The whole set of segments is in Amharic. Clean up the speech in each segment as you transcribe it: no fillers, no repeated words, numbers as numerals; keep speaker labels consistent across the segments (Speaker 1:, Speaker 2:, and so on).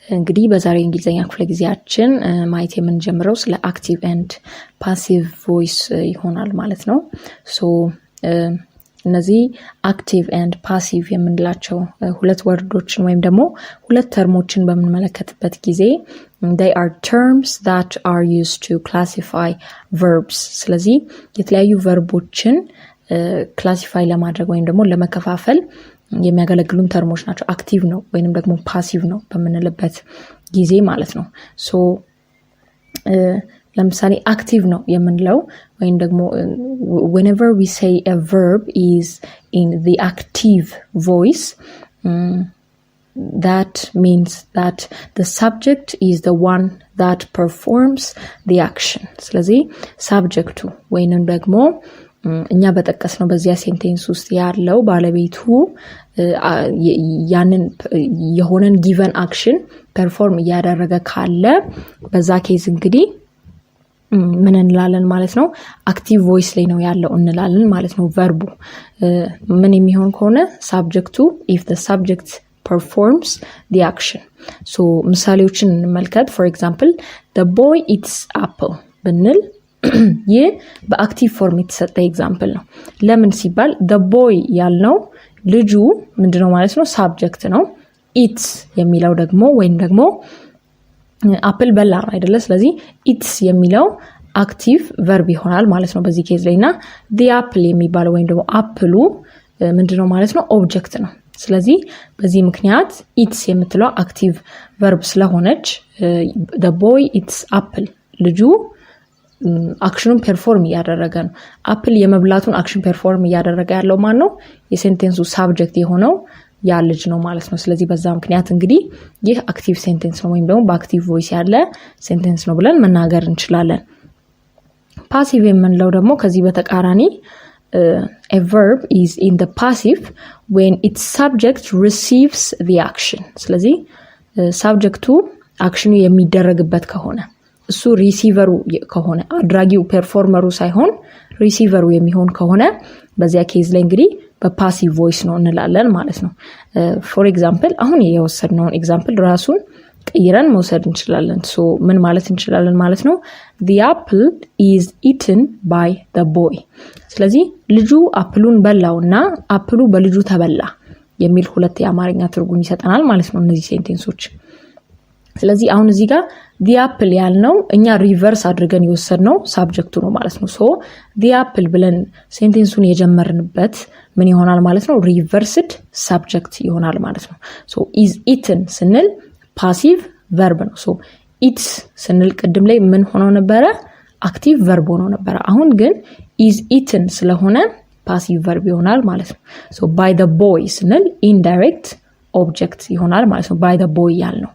Speaker 1: እንግዲህ በዛሬው እንግሊዘኛ ክፍለ ጊዜያችን ማየት የምንጀምረው ስለ አክቲቭ ኤንድ ፓሲቭ ቮይስ ይሆናል ማለት ነው። ሶ እነዚህ አክቲቭ ኤንድ ፓሲቭ የምንላቸው ሁለት ወርዶችን ወይም ደግሞ ሁለት ተርሞችን በምንመለከትበት ጊዜ they are terms that are used to classify verbs። ስለዚህ የተለያዩ ቨርቦችን ክላሲፋይ ለማድረግ ወይም ደግሞ ለመከፋፈል የሚያገለግሉን ተርሞች ናቸው። አክቲቭ ነው ወይንም ደግሞ ፓሲቭ ነው በምንልበት ጊዜ ማለት ነው። ሶ ለምሳሌ አክቲቭ ነው የምንለው ወይም ደግሞ whenever we say a verb is in the active voice, that means that the subject is the one that performs the action። ስለዚህ ሳብጀክቱ ወይንም ደግሞ እኛ በተጠቀስነው በዚያ ሴንቴንስ ውስጥ ያለው ባለቤቱ ያንን የሆነን ጊቨን አክሽን ፐርፎርም እያደረገ ካለ በዛ ኬዝ እንግዲህ ምን እንላለን ማለት ነው? አክቲቭ ቮይስ ላይ ነው ያለው እንላለን ማለት ነው። ቨርቡ ምን የሚሆን ከሆነ ሳብጀክቱ if the subject performs the action። ሶ ምሳሌዎችን እንመልከት። for example the boy eats apple ብንል ይህ በአክቲቭ ፎርም የተሰጠ ኤግዛምፕል ነው። ለምን ሲባል the boy ያልነው ልጁ ምንድነው ማለት ነው? ሳብጀክት ነው። ኢትስ የሚለው ደግሞ ወይም ደግሞ አፕል በላ አይደለ? ስለዚህ ኢትስ የሚለው አክቲቭ ቨርብ ይሆናል ማለት ነው በዚህ ኬዝ ላይና the apple የሚባለው ወይም ደግሞ አፕሉ ምንድነው ማለት ነው? ኦብጀክት ነው። ስለዚህ በዚህ ምክንያት ኢትስ የምትለው አክቲቭ ቨርብ ስለሆነች the boy eats apple ልጁ አክሽኑን ፐርፎርም እያደረገ ነው። አፕል የመብላቱን አክሽን ፐርፎርም እያደረገ ያለው ማን ነው? የሴንቴንሱ ሳብጀክት የሆነው ያ ልጅ ነው ማለት ነው። ስለዚህ በዛ ምክንያት እንግዲህ ይህ አክቲቭ ሴንቴንስ ነው ወይም ደግሞ በአክቲቭ ቮይስ ያለ ሴንቴንስ ነው ብለን መናገር እንችላለን። ፓሲቭ የምንለው ደግሞ ከዚህ በተቃራኒ a verb is in the passive when its subject receives the action። ስለዚህ ሳብጀክቱ አክሽኑ የሚደረግበት ከሆነ እሱ ሪሲቨሩ ከሆነ አድራጊው ፐርፎርመሩ ሳይሆን ሪሲቨሩ የሚሆን ከሆነ በዚያ ኬዝ ላይ እንግዲህ በፓሲቭ ቮይስ ነው እንላለን ማለት ነው። ፎር ኤግዛምፕል አሁን የወሰድነውን ኤግዛምፕል ራሱን ቀይረን መውሰድ እንችላለን። ሶ ምን ማለት እንችላለን ማለት ነው? the apple is eaten by the boy። ስለዚህ ልጁ አፕሉን በላውና አፕሉ በልጁ ተበላ የሚል ሁለት የአማርኛ ትርጉም ይሰጠናል ማለት ነው እነዚህ ሴንቴንሶች። ስለዚህ አሁን እዚህ ጋር the apple ያልነው እኛ ሪቨርስ አድርገን የወሰድነው ሳብጀክቱ ነው ማለት ነው። ሶ the apple ብለን ሴንቴንሱን የጀመርንበት ምን ይሆናል ማለት ነው? ሪቨርስድ ሳብጀክት ይሆናል ማለት ነው። ሶ is eaten ስንል ፓሲቭ ቨርብ ነው። ሶ eats ስንል ቅድም ላይ ምን ሆኖ ነበረ? አክቲቭ ቨርብ ሆኖ ነበረ። አሁን ግን is eaten ስለሆነ ፓሲቭ ቨርብ ይሆናል ማለት ነው። ሶ by the boy ስንል ኢንዳይሬክት ኦብጀክት ይሆናል ማለት ነው። by the boy ያልነው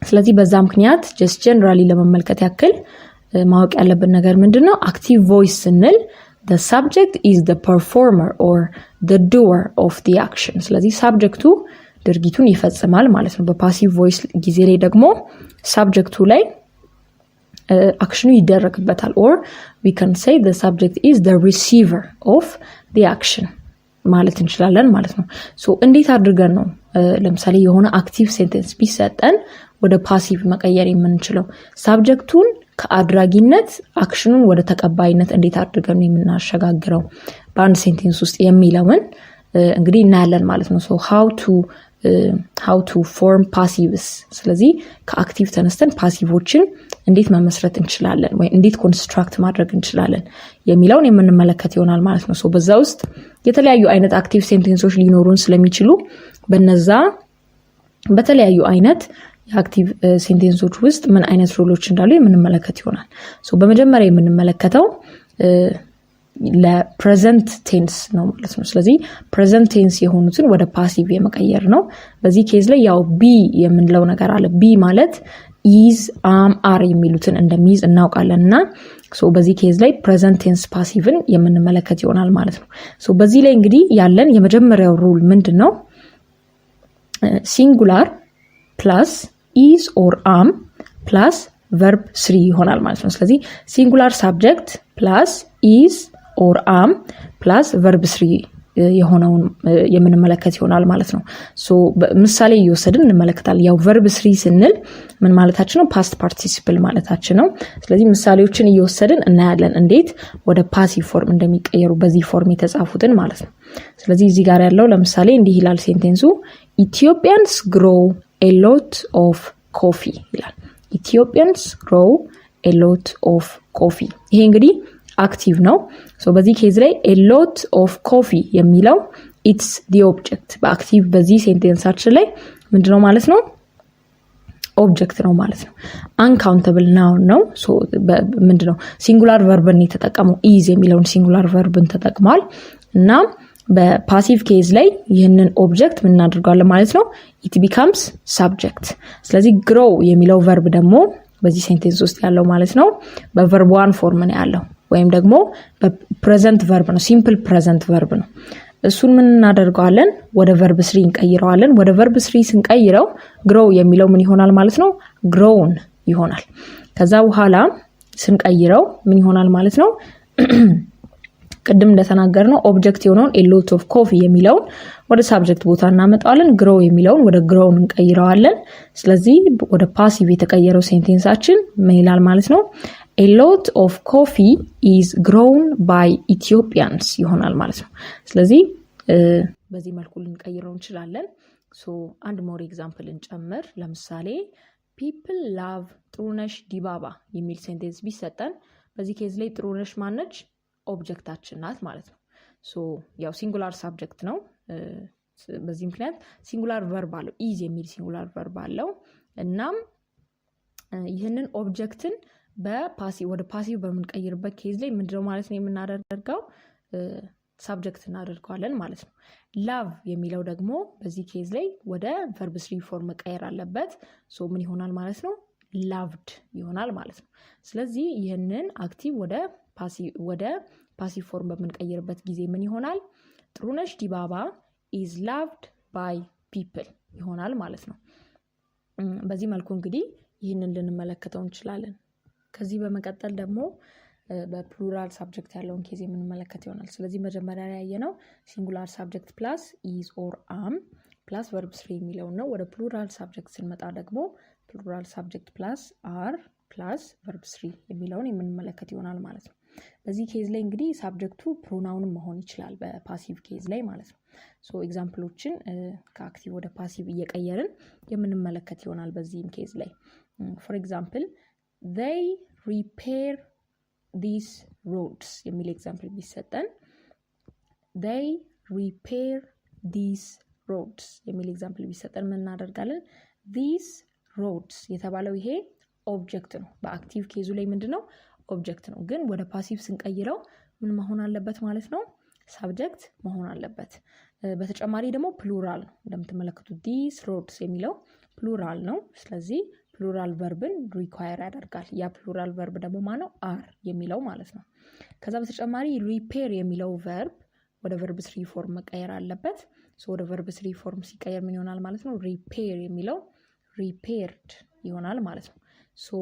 Speaker 1: ስለዚህ በዛ ምክንያት just generally ለመመልከት ያክል ማወቅ ያለብን ነገር ምንድነው? አክቲቭ ቮይስ ስንል the subject is the performer or the doer of the action። ስለዚህ ሳብጀክቱ ድርጊቱን ይፈጽማል ማለት ነው። በፓሲቭ ቮይስ ጊዜ ላይ ደግሞ ሳብጀክቱ ላይ አክሽኑ ይደረግበታል or we can say the subject is the receiver of the action ማለት እንችላለን ማለት ነው። ሶ እንዴት አድርገን ነው ለምሳሌ የሆነ አክቲቭ ሴንቴንስ ቢሰጠን ወደ ፓሲቭ መቀየር የምንችለው? ሳብጀክቱን ከአድራጊነት አክሽኑን ወደ ተቀባይነት እንዴት አድርገን ነው የምናሸጋግረው በአንድ ሴንቴንስ ውስጥ የሚለውን እንግዲህ እናያለን ማለት ነው። ሶ how to form passives። ስለዚህ ከአክቲቭ ተነስተን ፓሲቮችን እንዴት መመስረት እንችላለን ወይ እንዴት ኮንስትራክት ማድረግ እንችላለን የሚለውን የምንመለከት ይሆናል ማለት ነው። ሶ በዛ ውስጥ የተለያዩ አይነት አክቲቭ ሴንቴንሶች ሊኖሩን ስለሚችሉ በነዛ በተለያዩ አይነት የአክቲቭ ሴንቴንሶች ውስጥ ምን አይነት ሮሎች እንዳሉ የምንመለከት ይሆናል። ሶ በመጀመሪያ የምንመለከተው ለፕሬዘንት ቴንስ ነው ማለት ነው። ስለዚህ ፕሬዘንት ቴንስ የሆኑትን ወደ ፓሲቭ የመቀየር ነው። በዚህ ኬዝ ላይ ያው ቢ የምንለው ነገር አለ። ቢ ማለት is are የሚሉትን እንደሚይዝ እናውቃለንና ሶ በዚህ ኬዝ ላይ ፕሬዘንት ቴንስ ፓሲቭን የምንመለከት ይሆናል ማለት ነው። ሶ በዚህ ላይ እንግዲህ ያለን የመጀመሪያው ሩል ምንድነው? ሲንጉላር ፕላስ is or am ፕላስ verb 3 ይሆናል ማለት ነው። ስለዚህ ሲንጉላር ሳብጀክት ፕላስ is or am ፕላስ verb 3 የሆነውን የምንመለከት ይሆናል ማለት ነው። ሶ ምሳሌ እየወሰድን እንመለከታለን። ያው verb 3 ስንል ምን ማለታችን ነው? past participle ማለታችን ነው። ስለዚህ ምሳሌዎችን እየወሰድን እናያለን እንዴት ወደ ፓሲቭ ፎርም እንደሚቀየሩ በዚህ ፎርም የተጻፉትን ማለት ነው። ስለዚህ እዚህ ጋር ያለው ለምሳሌ እንዲህ ይላል ሴንቴንሱ Ethiopians grow a lot of coffee ይላል። Ethiopians grow a lot of coffee። ይሄ እንግዲህ አክቲቭ ነው። ሶ በዚህ ኬዝ ላይ a lot of coffee የሚለው it's the object በአክቲቭ በዚህ ሴንቴንሳችን ላይ ምንድነው ማለት ነው? ኦብጀክት ነው ማለት ነው። uncountable noun ነው። ሶ ምንድነው ሲንጉላር ቨርብን የተጠቀመው is የሚለውን ሲንጉላር ቨርብን ተጠቅሟል እና በፓሲቭ ኬዝ ላይ ይህንን ኦብጀክት ምን እናደርጋለን ማለት ነው? it becomes subject። ስለዚህ grow የሚለው ቨርብ ደግሞ በዚህ ሴንቴንስ ውስጥ ያለው ማለት ነው በቨርብ 1 ፎርም ነው ያለው ወይም ደግሞ በፕሬዘንት ቨርብ ነው፣ ሲምፕል ፕሬዘንት ቨርብ ነው። እሱን ምን እናደርጋለን? ወደ verb 3 እንቀይረዋለን። ወደ verb 3 ስንቀይረው grow የሚለው ምን ይሆናል ማለት ነው? grown ይሆናል። ከዛ በኋላ ስንቀይረው ምን ይሆናል ማለት ነው? ቅድም እንደተናገርነው ኦብጀክት የሆነውን a lot of coffee የሚለውን ወደ ሳብጀክት ቦታ እናመጣዋለን። grow የሚለውን ወደ grown እንቀይረዋለን። ስለዚህ ወደ ፓሲቭ የተቀየረው ሴንቴንሳችን ምን ይላል ማለት ነው? a lot of coffee is grown by Ethiopians ይሆናል ማለት ነው። ስለዚህ በዚህ መልኩ ልንቀይረው እንችላለን። ሶ አንድ ሞር ኤግዛምፕል እንጨምር። ለምሳሌ people love ጥሩነሽ ዲባባ የሚል ሴንቴንስ ቢሰጠን በዚህ ኬዝ ላይ ጥሩነሽ ማነች? ኦብጀክታችን ናት ማለት ነው። ሶ ያው ሲንጉላር ሳብጀክት ነው። በዚህ ምክንያት ሲንጉላር ቨርብ አለው is የሚል ሲንጉላር ቨርብ አለው። እናም ይህንን ኦብጀክትን በፓሲቭ ወደ ፓሲቭ በምንቀይርበት ኬዝ ላይ ምንድነው ማለት ነው የምናደርገው? ሳብጀክት እናደርገዋለን ማለት ነው። ላቭ የሚለው ደግሞ በዚህ ኬዝ ላይ ወደ verb 3 ፎርም መቀየር አለበት። ሶ ምን ይሆናል ማለት ነው? loved ይሆናል ማለት ነው። ስለዚህ ይህንን አክቲቭ ወደ ፓሲቭ ፎርም በምንቀይርበት ጊዜ ምን ይሆናል? ጥሩነሽ ዲባባ is loved by people ይሆናል ማለት ነው። በዚህ መልኩ እንግዲህ ይህንን ልንመለከተው እንችላለን። ከዚህ በመቀጠል ደግሞ በፕሉራል ሳብጀክት ያለውን ኬዝ የምንመለከት ይሆናል። ስለዚህ መጀመሪያ ላይ ያየነው ሲንጉላር ሳብጀክት ፕላስ is or am ፕላስ verb 3 የሚለው ነው። ወደ ፕሉራል ሳብጀክት ስንመጣ ደግሞ ፕሉራል ሳብጀክት ፕላስ are ፕላስ verb 3 የሚለውን የምንመለከት ይሆናል ማለት ነው። በዚህ ኬዝ ላይ እንግዲህ ሳብጀክቱ ፕሮናውንም መሆን ይችላል በፓሲቭ ኬዝ ላይ ማለት ነው። ሶ ኤግዛምፕሎችን ከአክቲቭ ወደ ፓሲቭ እየቀየርን የምንመለከት ይሆናል በዚህም ኬዝ ላይ ፎር ኤግዛምፕል they repair these roads የሚል ኤግዛምፕል ቢሰጠን they repair these roads የሚል ኤግዛምፕል ቢሰጠን ምን እናደርጋለን? these roads የተባለው ይሄ ኦብጀክት ነው። በአክቲቭ ኬዙ ላይ ምንድነው? ኦብጀክት ነው። ግን ወደ ፓሲቭ ስንቀይረው ምን መሆን አለበት ማለት ነው? ሳብጀክት መሆን አለበት። በተጨማሪ ደግሞ ፕሉራል ነው። እንደምትመለከቱት these roads የሚለው ፕሉራል ነው። ስለዚህ ፕሉራል ቨርብን ሪኳየር ያደርጋል። ያ ፕሉራል ቨርብ ደግሞ ማነው? አር የሚለው ማለት ነው። ከዛ በተጨማሪ ሪፔር የሚለው ቨርብ ወደ verb 3 ፎርም መቀየር አለበት። ሶ ወደ verb 3 ፎርም ሲቀየር ምን ይሆናል ማለት ነው? ሪፔር የሚለው repaired ይሆናል ማለት ነው። ሶ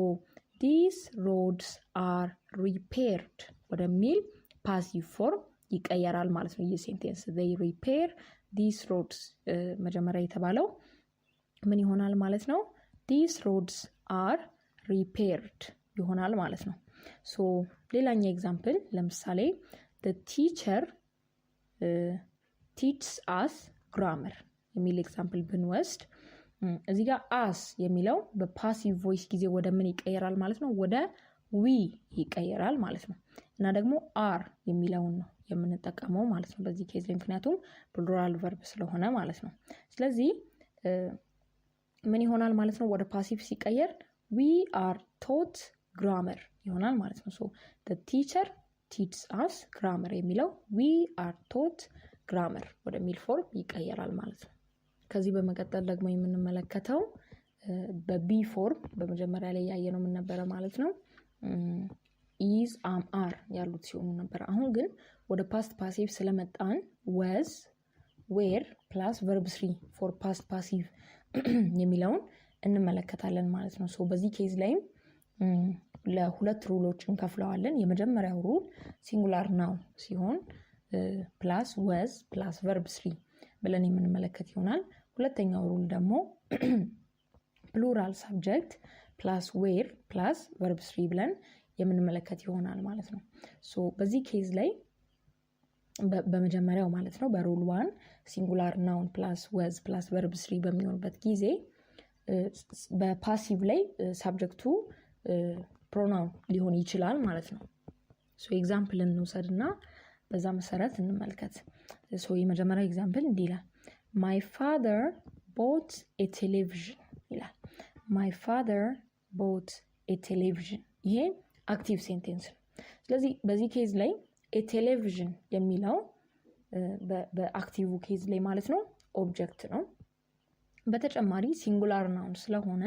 Speaker 1: these roads are repaired ወደሚል ፓሲቭ ፎርም ይቀየራል ማለት ነው። ይህ ሴንቴንስ they repair these roads መጀመሪያ የተባለው ምን ይሆናል ማለት ነው? these roads are repaired ይሆናል ማለት ነው። ሶ ሌላኛው ኤግዛምፕል ለምሳሌ the teacher teaches us grammar የሚል ኤግዛምፕል ብንወስድ እዚህ ጋር as የሚለው በፓሲቭ ቮይስ ጊዜ ወደ ምን ይቀየራል ማለት ነው? ወደ we ይቀየራል ማለት ነው። እና ደግሞ are የሚለውን ነው የምንጠቀመው ማለት ነው በዚህ ኬዝ ላይ ምክንያቱም ፕሉራል ቨርብ ስለሆነ ማለት ነው። ስለዚህ ምን ይሆናል ማለት ነው? ወደ ፓሲቭ ሲቀየር we are taught grammar ይሆናል ማለት ነው። ሶ the teacher teaches us grammar የሚለው we are taught grammar ወደሚል ፎርም ይቀየራል ማለት ነው። ከዚህ በመቀጠል ደግሞ የምንመለከተው በቢ ፎርም በመጀመሪያ ላይ ያየነው ምን ነበረ ማለት ነው? is am are ያሉት ሲሆኑ ነበር። አሁን ግን ወደ ፓስት ፓሲቭ ስለመጣን was were plus verb 3 for past passive የሚለውን እንመለከታለን ማለት ነው። ሶ በዚህ ኬዝ ላይም ለሁለት ሩሎች እንከፍለዋለን። የመጀመሪያው ሩል ሲንጉላር ናው ሲሆን ፕላስ ወዝ ፕላስ ቨርብ 3 ብለን የምንመለከት ይሆናል። ሁለተኛው ሩል ደግሞ ፕሉራል ሳብጀክት ፕላስ ዌር ፕላስ ቨርብ 3 ብለን የምንመለከት ይሆናል ማለት ነው። ሶ በዚህ ኬዝ ላይ በመጀመሪያው ማለት ነው በሩል 1 ሲንጉላር ናውን ፕላስ ወዝ ፕላስ ቨርብ 3 በሚሆንበት ጊዜ በፓሲቭ ላይ ሳብጀክቱ ፕሮናውን ሊሆን ይችላል ማለት ነው። ሶ ኤግዛምፕል እንውሰድና በዛ መሰረት እንመልከት። ሶ የመጀመሪያው ኤግዛምፕል እንዲህ ይላል my father bought a television ይላል። my father bought a television ይሄ አክቲቭ ሴንቴንስ ነው። ስለዚህ በዚህ ኬዝ ላይ a television የሚለው በአክቲቭ ኬዝ ላይ ማለት ነው ኦብጀክት ነው። በተጨማሪ ሲንጉላር ናውን ስለሆነ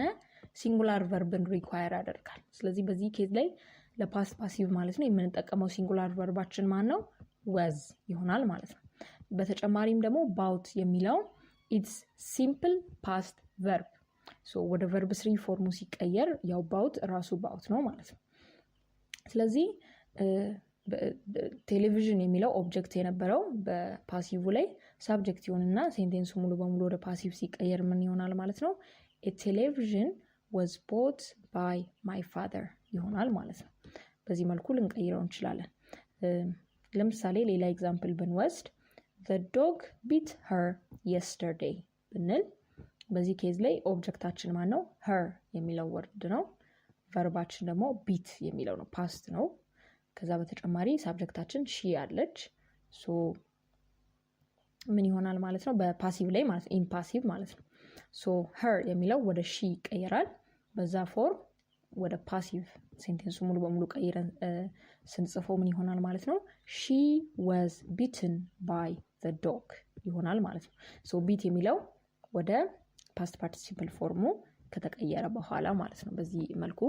Speaker 1: ሲንጉላር ቨርብን ሪኳየር ያደርጋል። ስለዚህ በዚህ ኬዝ ላይ ለፓስት ፓሲቭ ማለት ነው የምንጠቀመው ሲንጉላር ቨርባችን ማን ነው? was ይሆናል ማለት ነው። በተጨማሪም ደግሞ bout የሚለው it's simple past verb ሶ ወደ verb 3 ፎርሙ ሲቀየር ያው bout ራሱ bout ነው ማለት ነው። ስለዚህ ቴሌቪዥን የሚለው ኦብጀክት የነበረው በፓሲቭ ላይ ሳብጀክት ይሆንና ሴንቴንሱ ሙሉ በሙሉ ወደ ፓሲቭ ሲቀየር ምን ይሆናል ማለት ነው? a television was bought by my father ይሆናል ማለት ነው። በዚህ መልኩ ልንቀይረው እንችላለን። ለምሳሌ ሌላ ኤግዛምፕል ብንወስድ the dog bit her yesterday ብንል በዚህ ኬዝ ላይ ኦብጀክታችን ማን ነው? her የሚለው ወርድ ነው። ቨርባችን ደግሞ beat የሚለው ነው፣ ፓስት ነው። ከዛ በተጨማሪ ሳብጀክታችን ሺ አለች። ሶ ምን ይሆናል ማለት ነው? በፓሲቭ ላይ ማለት ኢምፓሲቭ ማለት ነው። ሶ her የሚለው ወደ ሺ ይቀየራል። በዛ ፎርም ወደ ፓሲቭ ሴንቴንሱ ሙሉ በሙሉ ቀይረን ስንጽፈው ምን ይሆናል ማለት ነው? she was bitten by the dog ይሆናል ማለት ነው። ሶ beat የሚለው ወደ ፓስት ፓርቲሲፕል ፎርሙ ከተቀየረ በኋላ ማለት ነው። በዚህ መልኩ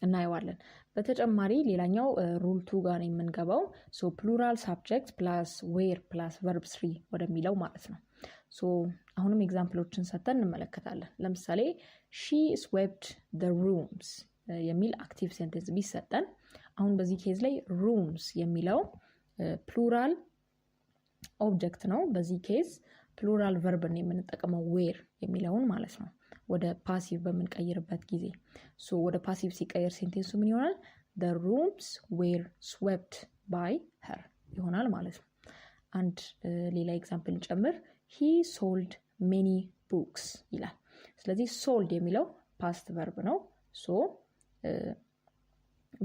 Speaker 1: እናየዋለን። በተጨማሪ ሌላኛው ሩል 2 ጋር የምንገባው ሶ ፕሉራል ሳብጀክት ፕላስ ዌር ፕላስ ቨርብ 3 ወደሚለው ማለት ነው። ሶ አሁንም ኤግዛምፕሎችን ሰጥተን እንመለከታለን። ለምሳሌ she swept the rooms የሚል አክቲቭ ሴንቴንስ ቢሰጠን አሁን በዚህ ኬዝ ላይ rooms የሚለው ፕሉራል ኦብጀክት ነው። በዚህ ኬዝ ፕሉራል ቨርብን የምንጠቀመው ዌር የሚለውን ማለት ነው ወደ ፓሲቭ በምንቀይርበት ጊዜ። ሶ ወደ ፓሲቭ ሲቀየር ሴንቴንሱ ምን ይሆናል? the rooms were swept by her ይሆናል ማለት ነው። አንድ ሌላ ኤግዛምፕል ጨምር he sold many books ይላል። ስለዚህ sold የሚለው ፓስት ቨርብ ነው። ሶ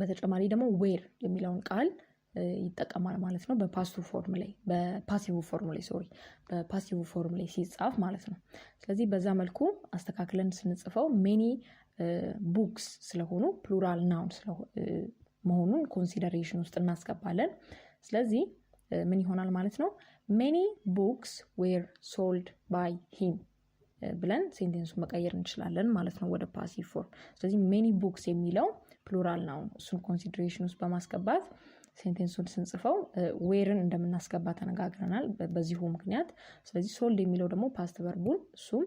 Speaker 1: በተጨማሪ ደግሞ were የሚለውን ቃል ይጠቀማል ማለት ነው በፓሲቭ ፎርም ላይ ሲጻፍ ማለት ነው። ስለዚህ በዛ መልኩ አስተካክለን ስንጽፈው many books ስለሆኑ ፕሉራል ናውን መሆኑን ኮንሲደሬሽን ውስጥ እናስገባለን። ስለዚህ ምን ይሆናል ማለት ነው? many books were sold by him ብለን ሴንቴንሱን መቀየር እንችላለን ማለት ነው ወደ ፓሲቭ ፎርም። ስለዚህ many books የሚለው ፕሉራል ናውን እሱን ኮንሲደሬሽን ውስጥ በማስገባት ሴንቴንሱን ስንጽፈው ዌርን እንደምናስገባ ተነጋግረናል በዚሁ ምክንያት። ስለዚህ ሶልድ የሚለው ደግሞ ፓስት ቨርቡን እሱም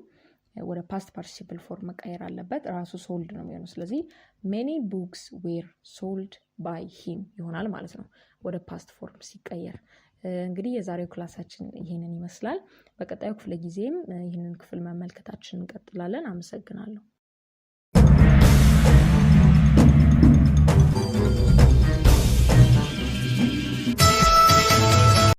Speaker 1: ወደ ፓስት ፓርቲሲፕል ፎርም መቀየር አለበት፣ ራሱ ሶልድ ነው የሚሆነው። ስለዚህ many books were sold by him ይሆናል ማለት ነው ወደ ፓስት ፎርም ሲቀየር። እንግዲህ የዛሬው ክላሳችን ይሄንን ይመስላል። በቀጣዩ ክፍለ ጊዜም ይህንን ክፍል መመልከታችን እንቀጥላለን። አመሰግናለሁ።